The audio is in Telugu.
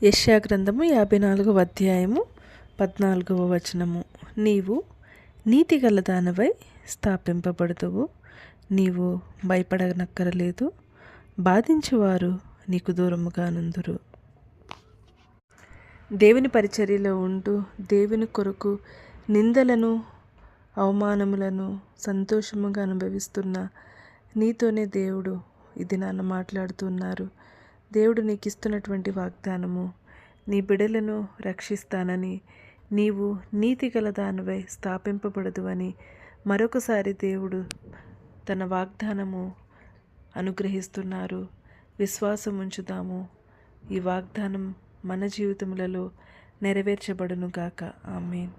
యెషయా గ్రంథము 54వ అధ్యాయము 14వ వచనము. నీవు నీతిగల దానవై స్థాపింపబడుదువు, నీవు భయపడనక్కరలేదు, బాధించువారు నీకు దూరముగా నుందురు. దేవుని పరిచర్యలో ఉంటూ దేవుని కొరకు నిందలను అవమానములను సంతోషముగా అనుభవిస్తున్న నీతోనే దేవుడు ఇది నాన్న మాట్లాడుతున్నారు. దేవుడు నీకు ఇస్తున్నటువంటి వాగ్దానము, నీ బిడ్డలను రక్షిస్తానని, నీవు నీతిగల దానివై స్థాపింపబడదు అని మరొకసారి దేవుడు తన వాగ్దానము అనుగ్రహిస్తున్నారు. విశ్వాసం ఉంచుదాము. ఈ వాగ్దానం మన జీవితములలో నెరవేర్చబడును గాక. ఆమేన్.